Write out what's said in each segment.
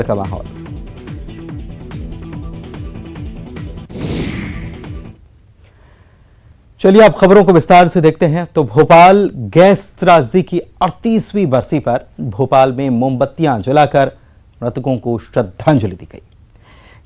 का माहौल। चलिए अब खबरों को विस्तार से देखते हैं। तो भोपाल गैस त्रासदी की 38वीं बरसी पर भोपाल में मोमबत्तियां जलाकर मृतकों को श्रद्धांजलि दी गई।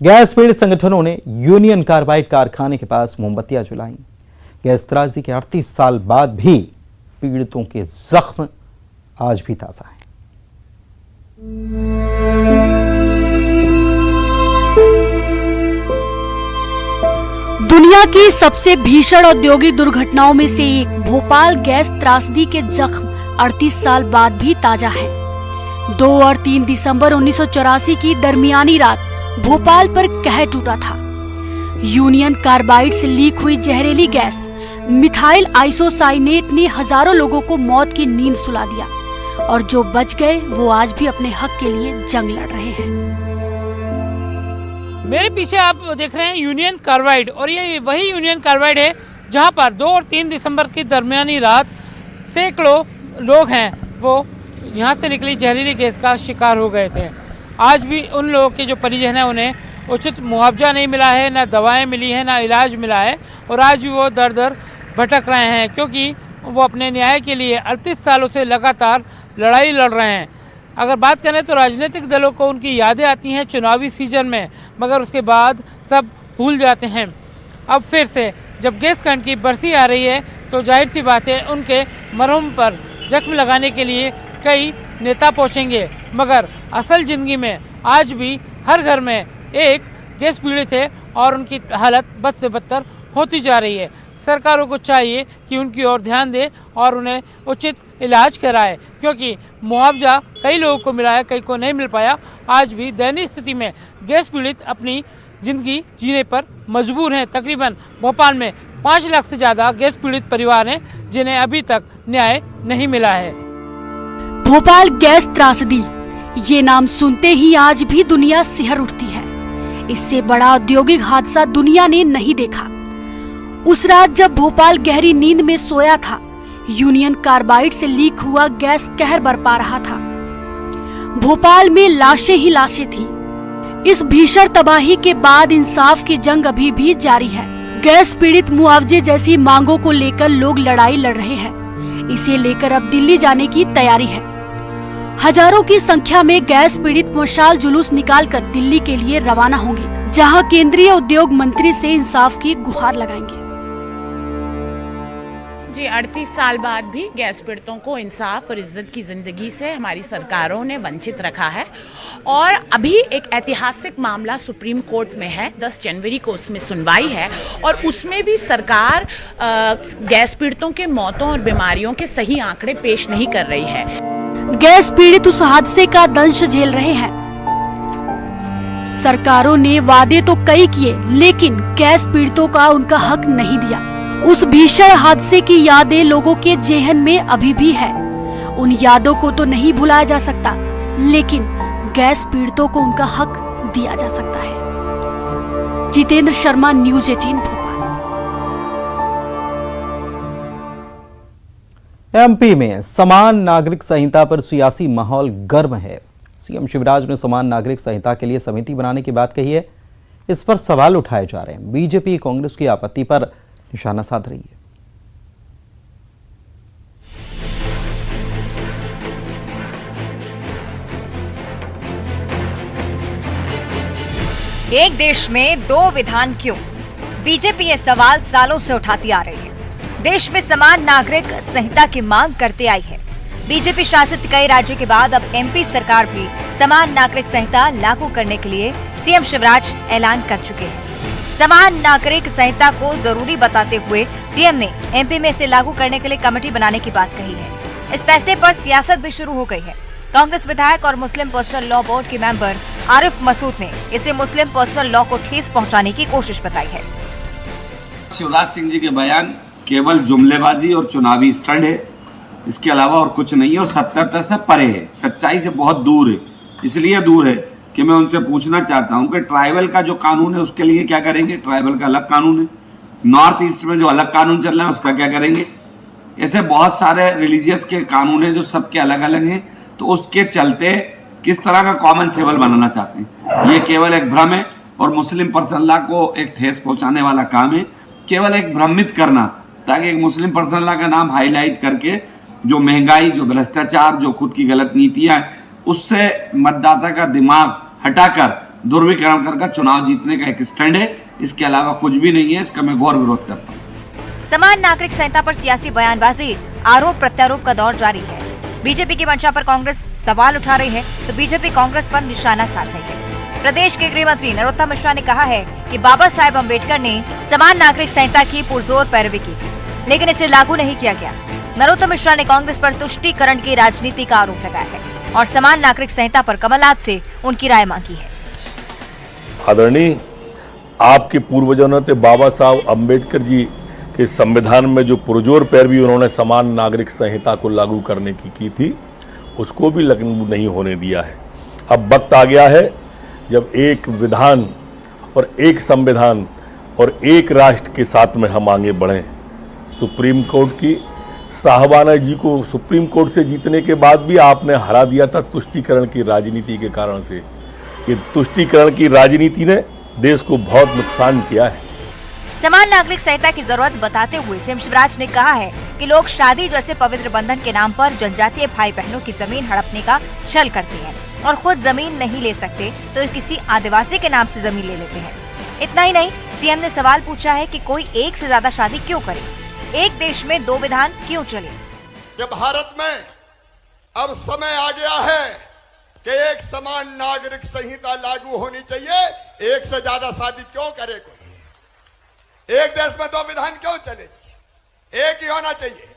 गैस पीड़ित संगठनों ने यूनियन कार्बाइड कारखाने के पास मोमबत्तियां जलाई। गैस त्रासदी के 38 साल बाद भी पीड़ितों के जख्म आज भी ताजा हैं। दुनिया की सबसे भीषण औद्योगिक दुर्घटनाओं में से एक भोपाल गैस त्रासदी के जख्म 38 साल बाद भी ताजा है। 2 और 3 दिसंबर 1984 की दरमियानी रात भोपाल पर कहर टूटा था। यूनियन कार्बाइड से लीक हुई जहरीली गैस मिथाइल आइसोसाइनेट ने हजारों लोगों को मौत की नींद सुला दिया और जो बच गए वो आज भी अपने हक के लिए जंग लड़ रहे हैं। मेरे पीछे आप देख रहे हैं यूनियन कार्बाइड, और ये वही यूनियन कार्बाइड है जहां पर 2 और 3 दिसंबर की दरमियानी रात सैकड़ों लोग हैं वो यहां से निकली जहरीली गैस का शिकार हो गए थे। आज भी उन लोगों के जो परिजन हैं उन्हें उचित मुआवजा नहीं मिला है, ना दवाएं मिली हैं, ना इलाज मिला है, और आज भी वो दर दर भटक रहे हैं क्योंकि वो अपने न्याय के लिए 38 सालों से लगातार लड़ाई लड़ रहे हैं। अगर बात करें तो राजनीतिक दलों को उनकी यादें आती हैं चुनावी सीजन में, मगर उसके बाद सब भूल जाते हैं। अब फिर से जब गैस कांड की बरसी आ रही है तो जाहिर सी बात है उनके मरहूम पर जख्म लगाने के लिए कई नेता पहुंचेंगे, मगर असल ज़िंदगी में आज भी हर घर में एक गैस पीड़ित है और उनकी हालत बद से बदतर होती जा रही है। सरकारों को चाहिए कि उनकी ओर ध्यान दे और उन्हें उचित इलाज कराए, क्योंकि मुआवजा कई लोगों को मिला है, कई को नहीं मिल पाया। आज भी दयनीय स्थिति में गैस पीड़ित अपनी ज़िंदगी जीने पर मजबूर हैं। तकरीबन भोपाल में 5 लाख से ज़्यादा गैस पीड़ित परिवार हैं जिन्हें अभी तक न्याय नहीं मिला है। भोपाल गैस त्रासदी, ये नाम सुनते ही आज भी दुनिया सिहर उठती है। इससे बड़ा औद्योगिक हादसा दुनिया ने नहीं देखा। उस रात जब भोपाल गहरी नींद में सोया था, यूनियन कार्बाइड से लीक हुआ गैस कहर बरपा रहा था। भोपाल में लाशें ही लाशें थी। इस भीषण तबाही के बाद इंसाफ की जंग अभी भी जारी है। गैस पीड़ित मुआवजे जैसी मांगों को लेकर लोग लड़ाई लड़ रहे हैं। इसे लेकर अब दिल्ली जाने की तैयारी है। हजारों की संख्या में गैस पीड़ित मशाल जुलूस निकालकर दिल्ली के लिए रवाना होंगे, जहां केंद्रीय उद्योग मंत्री से इंसाफ की गुहार लगाएंगे। जी 38 साल बाद भी गैस पीड़ितों को इंसाफ और इज्जत की जिंदगी से हमारी सरकारों ने वंचित रखा है, और अभी एक ऐतिहासिक मामला सुप्रीम कोर्ट में है। 10 जनवरी को उसमें सुनवाई है और उसमें भी सरकार गैस पीड़ितों के मौतों और बीमारियों के सही आंकड़े पेश नहीं कर रही है। गैस पीड़ित उस हादसे का दंश झेल रहे हैं। सरकारों ने वादे तो कई किए, लेकिन गैस पीड़ितों का उनका हक नहीं दिया। उस भीषण हादसे की यादें लोगों के जेहन में अभी भी है। उन यादों को तो नहीं भुलाया जा सकता, लेकिन गैस पीड़ितों को उनका हक दिया जा सकता है। जितेंद्र शर्मा, न्यूज़ 18 भोपाल। एमपी में समान नागरिक संहिता पर सियासी माहौल गर्म है। सीएम शिवराज ने समान नागरिक संहिता के लिए समिति बनाने की बात कही है। इस पर सवाल उठाए जा रहे हैं। बीजेपी कांग्रेस की आपत्ति पर निशाना साध रही है। एक देश में 2 विधान क्यों? बीजेपी ये सवाल सालों से उठाती आ रही है। देश में समान नागरिक संहिता की मांग करते आई है। बीजेपी शासित कई राज्यों के बाद अब एमपी सरकार भी समान नागरिक संहिता लागू करने के लिए सीएम शिवराज ऐलान कर चुके हैं। समान नागरिक संहिता को जरूरी बताते हुए सीएम ने एमपी में इसे लागू करने के लिए कमेटी बनाने की बात कही है। इस फैसले पर सियासत भी शुरू हो गई है। कांग्रेस विधायक और मुस्लिम पर्सनल लॉ बोर्ड के मेंबर आरिफ मसूद ने इसे मुस्लिम पर्सनल लॉ को ठेस पहुंचाने की कोशिश बताई है। शिवराज सिंह जी के बयान केवल जुमलेबाजी और चुनावी स्टंट है, इसके अलावा और कुछ नहीं है और सत्यता से परे है, सच्चाई से बहुत दूर है। इसलिए दूर है कि मैं उनसे पूछना चाहता हूं कि ट्राइबल का जो कानून है उसके लिए क्या करेंगे? ट्राइबल का अलग कानून है। नॉर्थ ईस्ट में जो अलग कानून चल रहा है उसका क्या करेंगे? ऐसे बहुत सारे रिलीजियस के कानून है जो सबके अलग अलग हैं। तो उसके चलते किस तरह का कॉमन सिविल बनाना चाहते हैं। ये केवल एक भ्रम है और मुस्लिम पर्सनल लॉ को एक ठेस पहुंचाने वाला काम है, केवल एक भ्रमित करना, ताकि एक मुस्लिम पर्सनल लॉ का नाम हाईलाइट करके जो महंगाई, जो भ्रष्टाचार, जो खुद की गलत नीतियां, उससे मतदाता का दिमाग हटाकर ध्रुवीकरण कर चुनाव जीतने का एक स्टैंड है। इसके अलावा कुछ भी नहीं है। इसका मैं घोर विरोध करता हूँ। समान नागरिक संहिता पर सियासी बयानबाजी, आरोप प्रत्यारोप का दौर जारी है। बीजेपी की मंशा पर कांग्रेस सवाल उठा रही है तो बीजेपी कांग्रेस पर निशाना साध रही है। प्रदेश के गृह मंत्री नरोत्तम मिश्रा ने कहा है कि बाबा साहेब अम्बेडकर ने समान नागरिक संहिता की पुरजोर पैरवी की थी, लेकिन इसे लागू नहीं किया गया। नरोत्तम मिश्रा ने कांग्रेस पर तुष्टीकरण की राजनीति का आरोप लगाया है और समान नागरिक संहिता पर कमलनाथ से उनकी राय मांगी है। आदरणीय, आपके पूर्वजों ने बाबा साहब अम्बेडकर जी के संविधान में जो पुरजोर पैरवी उन्होंने समान नागरिक संहिता को लागू करने की थी, उसको भी लागू नहीं होने दिया है। अब वक्त आ गया है जब एक विधान और एक संविधान और एक राष्ट्र के साथ में हम आगे बढ़ें। सुप्रीम कोर्ट की साहबाना जी को सुप्रीम कोर्ट से जीतने के बाद भी आपने हरा दिया था तुष्टीकरण की राजनीति के कारण से। ये तुष्टीकरण की राजनीति ने देश को बहुत नुकसान किया है। समान नागरिक संहिता की जरूरत बताते हुए सीएम शिवराज ने कहा है कि लोग शादी जैसे पवित्र बंधन के नाम पर जनजातीय भाई बहनों की जमीन हड़पने का छल करते हैं और खुद जमीन नहीं ले सकते तो किसी आदिवासी के नाम से जमीन ले लेते हैं। इतना ही नहीं, सीएम ने सवाल पूछा है कि कोई एक से ज्यादा शादी क्यों करे, एक देश में दो विधान क्यों चले। कि भारत में अब समय आ गया है कि एक समान नागरिक संहिता लागू होनी चाहिए। एक से ज्यादा शादी क्यों करे कोई, एक देश में दो विधान क्यों चलेगी, एक ही होना चाहिए।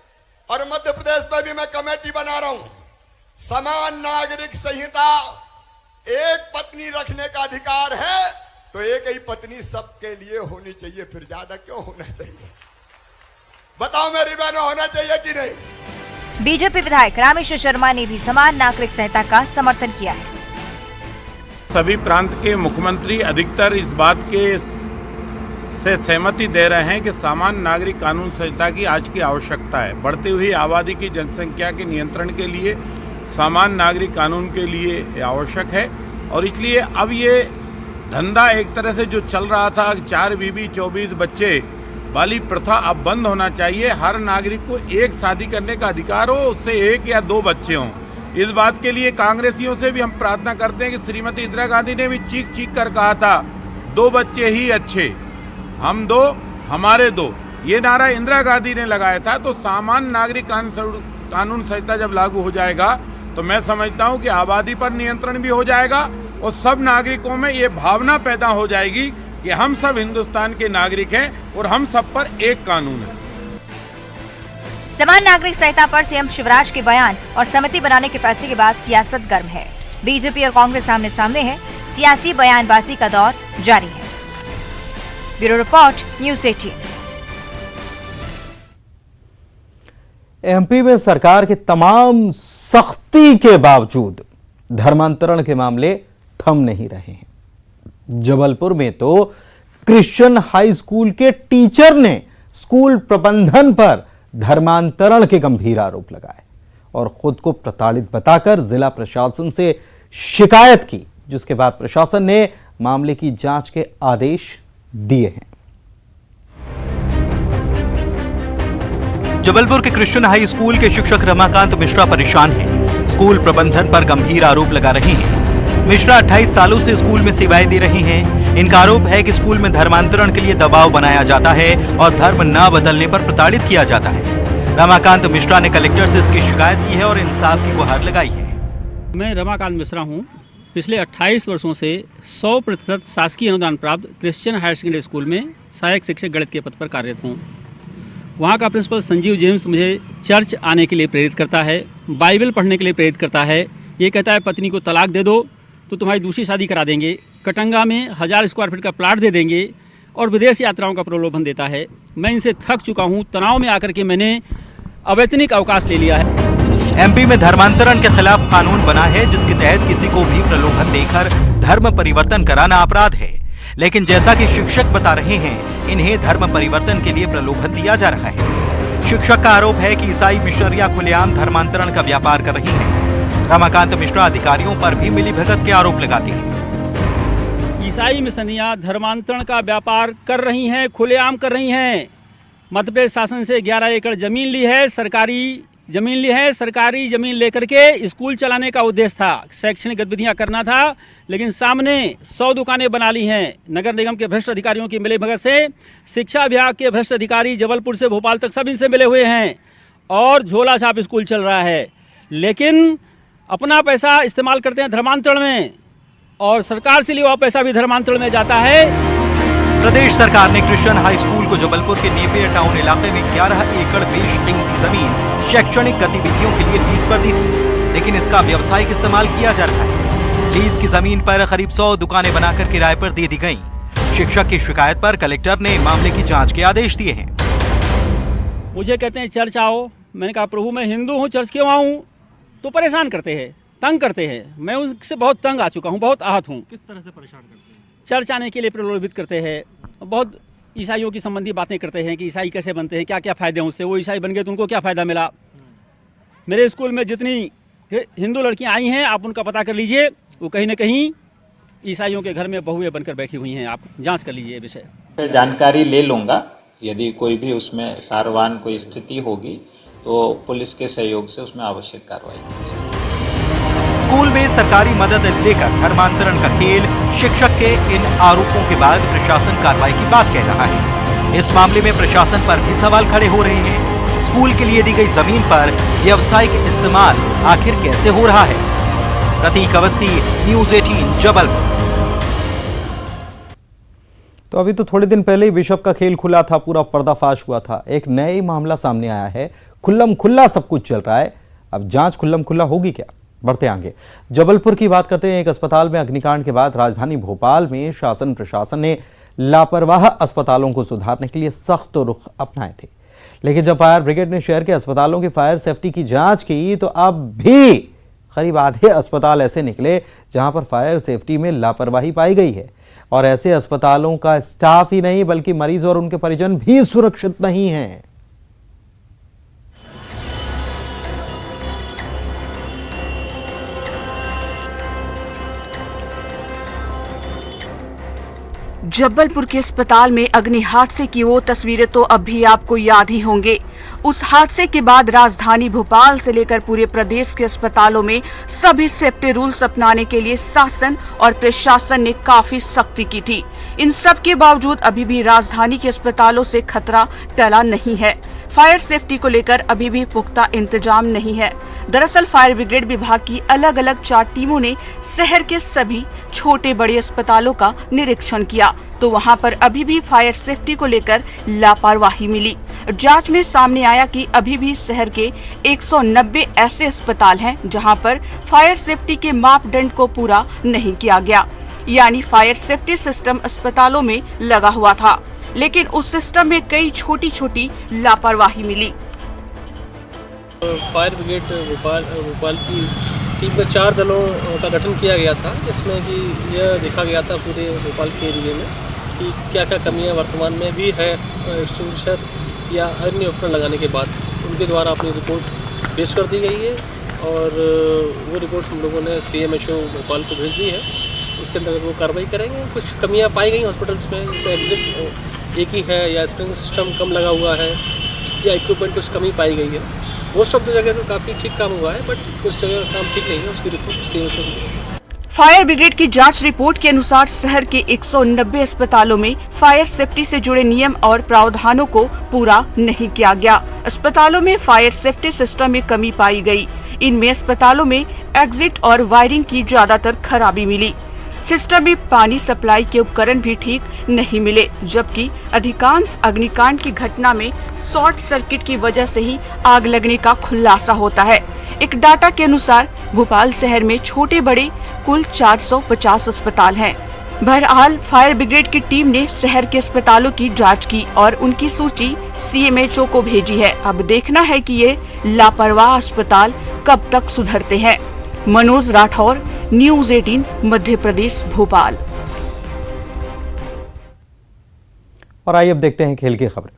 और मध्य प्रदेश में भी मैं कमेटी बना रहा हूं। समान नागरिक संहिता, एक पत्नी रखने का अधिकार है तो एक ही पत्नी सबके लिए होनी चाहिए, फिर ज्यादा क्यों होना चाहिए। बताओ मेरी बहनों, होना चाहिए कि नहीं। बीजेपी विधायक रामेश्वर शर्मा ने भी समान नागरिक संहिता का समर्थन किया है। सभी प्रांत के मुख्यमंत्री अधिकतर इस बात के से सहमति दे रहे हैं कि समान नागरिक कानून संहिता की आज की आवश्यकता है। बढ़ती हुई आबादी की जनसंख्या के नियंत्रण के लिए समान नागरिक कानून के लिए आवश्यक है और इसलिए अब ये धंधा एक तरह से जो चल रहा था 4 बीबी 24 बच्चे वाली प्रथा अब बंद होना चाहिए। हर नागरिक को एक शादी करने का अधिकार हो, उससे 1 या 2 बच्चे हों। इस बात के लिए कांग्रेसियों से भी हम प्रार्थना करते हैं कि श्रीमती इंदिरा गांधी ने भी चीख चीख कर कहा था 2 बच्चे ही अच्छे, हम 2 हमारे 2, ये नारा इंदिरा गांधी ने लगाया था। तो समान नागरिक कानून संहिता जब लागू हो जाएगा तो मैं समझता हूं कि आबादी पर नियंत्रण भी हो जाएगा और सब नागरिकों में ये भावना पैदा हो जाएगी कि हम सब हिंदुस्तान के नागरिक हैं और हम सब पर एक कानून है। समान नागरिक संहिता पर सीएम शिवराज के बयान और समिति बनाने के फैसले के बाद सियासत गर्म है। बीजेपी और कांग्रेस आमने सामने है, सियासी बयानबाजी का दौर जारी है। Bureau report, news 18। एमपी में सरकार के तमाम सख्ती के बावजूद धर्मांतरण के मामले थम नहीं रहे हैं। जबलपुर में तो क्रिश्चियन हाई स्कूल के टीचर ने स्कूल प्रबंधन पर धर्मांतरण के गंभीर आरोप लगाए और खुद को प्रताड़ित बताकर जिला प्रशासन से शिकायत की, जिसके बाद प्रशासन ने मामले की जांच के आदेश दिए हैं। जबलपुर के क्रिश्चियन हाई स्कूल के शिक्षक रमाकांत मिश्रा परेशान हैं। स्कूल प्रबंधन पर गंभीर आरोप लगा रहे हैं। मिश्रा 28 सालों से स्कूल में सेवाएं दे रहे हैं। इनका आरोप है कि स्कूल में धर्मांतरण के लिए दबाव बनाया जाता है और धर्म न बदलने पर प्रताड़ित किया जाता है। रमाकांत मिश्रा ने कलेक्टर से इसकी शिकायत की है और इंसाफ की गुहार लगाई है। मैं रमाकांत मिश्रा हूं। पिछले 28 वर्षों से 100% शासकीय अनुदान प्राप्त क्रिश्चियन हायर सेकेंडरी स्कूल में सहायक शिक्षक गणित के पद पर कार्यरत हूँ। वहाँ का प्रिंसिपल संजीव जेम्स मुझे चर्च आने के लिए प्रेरित करता है, बाइबल पढ़ने के लिए प्रेरित करता है। ये कहता है पत्नी को तलाक दे दो तो तुम्हारी दूसरी शादी करा देंगे, कटंगा में 1000 स्क्वायर फीट का प्लाट दे देंगे और विदेश यात्राओं का प्रलोभन देता है। मैं इनसे थक चुका हूँ। तनाव में आकर के मैंने अवैतनिक अवकाश ले लिया है। एमपी में धर्मांतरण के खिलाफ कानून बना है, जिसके तहत किसी को भी प्रलोभन देकर धर्म परिवर्तन कराना अपराध है। लेकिन जैसा कि शिक्षक बता रहे हैं, इन्हें धर्म परिवर्तन के लिए प्रलोभन दिया जा रहा है। शिक्षक का आरोप है कि ईसाई मिशनरियां खुलेआम धर्मांतरण का व्यापार कर रही हैं। रमाकांत मिश्रा अधिकारियों पर भी मिलीभगत के आरोप लगाते हैं। ईसाई मिशनियाँ धर्मांतरण का व्यापार कर रही हैं, खुलेआम कर रही हैं। मध्य प्रदेश शासन से 11 एकड़ जमीन ली है, सरकारी जमीन लेकर के स्कूल चलाने का उद्देश्य था, शैक्षणिक गतिविधियां करना था, लेकिन सामने 100 दुकानें बना ली हैं। नगर निगम के भ्रष्ट अधिकारियों की मिलीभगत से शिक्षा विभाग के भ्रष्ट अधिकारी जबलपुर से भोपाल तक सभी से मिले हुए हैं और झोला छाप स्कूल चल रहा है, लेकिन अपना पैसा इस्तेमाल करते हैं धर्मांतरण में और सरकार से लिया हुआ पैसा भी धर्मांतरण में जाता है। प्रदेश सरकार ने क्रिश्चियन हाई स्कूल को जबलपुर के नेपियर टाउन इलाके में 11 एकड़ बेशकीमती जमीन शैक्षणिक गतिविधियों के लिए लीज पर दी थी, लेकिन इसका व्यावसायिक इस्तेमाल किया जा रहा है। लीज की जमीन पर करीब 100 दुकानें बनाकर किराए पर दे दी गईं। शिक्षक की शिकायत पर कलेक्टर ने मामले की जांच के आदेश दिए हैं। मुझे कहते हैं चर्च आओ, मैंने कहा प्रभु मैं हिंदू हूँ, चर्च क्यों आऊँ? तो परेशान करते हैं, तंग करते हैं। मैं उससे बहुत तंग आ चुका हूँ, बहुत आहत हूँ। किस तरह से परेशान करते हैं? चर्च आने के लिए प्रलोभित करते हैं, बहुत ईसाइयों की संबंधी बातें करते हैं कि ईसाई कैसे बनते हैं, क्या क्या फ़ायदे हैं उससे, वो ईसाई बन गए तो उनको क्या फ़ायदा मिला। मेरे स्कूल में जितनी हिंदू लड़कियां आई हैं आप उनका पता कर लीजिए, वो कहीं ना कहीं ईसाइयों के घर में बहुएं बनकर बैठी हुई हैं। आप जांच कर लीजिए विषय। जानकारी ले लूँगा, यदि कोई भी उसमें सारवान कोई स्थिति होगी तो पुलिस के सहयोग से उसमें आवश्यक कार्रवाई की जाएगी। स्कूल में सरकारी मदद लेकर धर्मांतरण का खेल, शिक्षक के इन आरोपों के बाद प्रशासन कार्रवाई की बात कह रहा है। इस मामले में प्रशासन पर भी सवाल खड़े हो रहे हैं। स्कूल के लिए दी गई जमीन पर व्यावसायिक इस्तेमाल आखिर कैसे हो रहा है? प्रतीक अवस्थी, न्यूज़ 18 जबलपुर। तो अभी तो थोड़े दिन पहले ही बिशप का खेल खुला था, पूरा पर्दाफाश हुआ था। एक नया ही मामला सामने आया है, खुल्लम खुल्ला सब कुछ चल रहा है। अब जांच खुल्लम खुल्ला होगी क्या? बढ़ते आगे जबलपुर की बात करते हैं। एक अस्पताल में अग्निकांड के बाद राजधानी भोपाल में शासन प्रशासन ने लापरवाह अस्पतालों को सुधारने के लिए सख्त रुख अपनाए थे, लेकिन जब फायर ब्रिगेड ने शहर के अस्पतालों की फायर सेफ्टी की जांच की तो अब भी करीब आधे अस्पताल ऐसे निकले जहां पर फायर सेफ्टी में लापरवाही पाई गई है। और ऐसे अस्पतालों का स्टाफ ही नहीं बल्कि मरीज और उनके परिजन भी सुरक्षित नहीं हैं। जबलपुर के अस्पताल में अग्नि हादसे की वो तस्वीरें तो अब भी आपको याद ही होंगे। उस हादसे के बाद राजधानी भोपाल से लेकर पूरे प्रदेश के अस्पतालों में सभी सेफ्टी रूल्स अपनाने के लिए शासन और प्रशासन ने काफी सख्ती की थी। इन सब के बावजूद अभी भी राजधानी के अस्पतालों से खतरा टला नहीं है। फायर सेफ्टी को लेकर अभी भी पुख्ता इंतजाम नहीं है। दरअसल फायर ब्रिगेड विभाग की अलग अलग 4 टीमों ने शहर के सभी छोटे बड़े अस्पतालों का निरीक्षण किया तो वहां पर अभी भी फायर सेफ्टी को लेकर लापरवाही मिली। जांच में सामने आया कि अभी भी शहर के 190 ऐसे अस्पताल हैं जहां पर फायर सेफ्टी के मापदंड को पूरा नहीं किया गया, यानी फायर सेफ्टी सिस्टम अस्पतालों में लगा हुआ था, लेकिन उस सिस्टम में कई छोटी छोटी लापरवाही मिली। फायर ब्रिगेड भोपाल की टीम में 4 दलों का गठन किया गया था, जिसमें कि यह देखा गया था पूरे भोपाल के एरिए में कि क्या क्या कमियां वर्तमान में भी है एक्सटिंग्विशर या अन्य उपकरण लगाने के बाद। उनके द्वारा अपनी रिपोर्ट पेश कर दी गई है और वो रिपोर्ट हम लोगों ने CMHO भोपाल को भेज दी है। उसके अंतर्गत वो कार्रवाई करेंगे। कुछ कमियां पाई गई हॉस्पिटल्स में, जैसे एग्जिट एक ही है या स्प्रिंग सिस्टम कम लगा हुआ है या इक्विपमेंट कुछ कमी पाई गई है। मोस्ट ऑफ द जगह तो काफ़ी ठीक काम हुआ है, बट कुछ जगह काम ठीक नहीं है, उसकी रिपोर्ट CMHO को। फायर ब्रिगेड की जांच रिपोर्ट के अनुसार शहर के 190 अस्पतालों में फायर सेफ्टी से जुड़े नियम और प्रावधानों को पूरा नहीं किया गया। अस्पतालों में फायर सेफ्टी सिस्टम में कमी पाई गई। इनमें अस्पतालों में एग्जिट और वायरिंग की ज्यादातर खराबी मिली। सिस्टम में पानी सप्लाई के उपकरण भी ठीक नहीं मिले, जबकि अधिकांश अग्निकांड की घटना में शॉर्ट सर्किट की वजह से ही आग लगने का खुलासा होता है। एक डाटा के अनुसार भोपाल शहर में छोटे बड़े कुल 450 अस्पताल हैं। बहरहाल फायर ब्रिगेड की टीम ने शहर के अस्पतालों की जांच की और उनकी सूची CMHO को भेजी है। अब देखना है कि ये लापरवाह अस्पताल कब तक सुधरते हैं। मनोज राठौर, न्यूज़ 18 मध्य प्रदेश भोपाल। और आइए अब देखते हैं खेल की खबरें।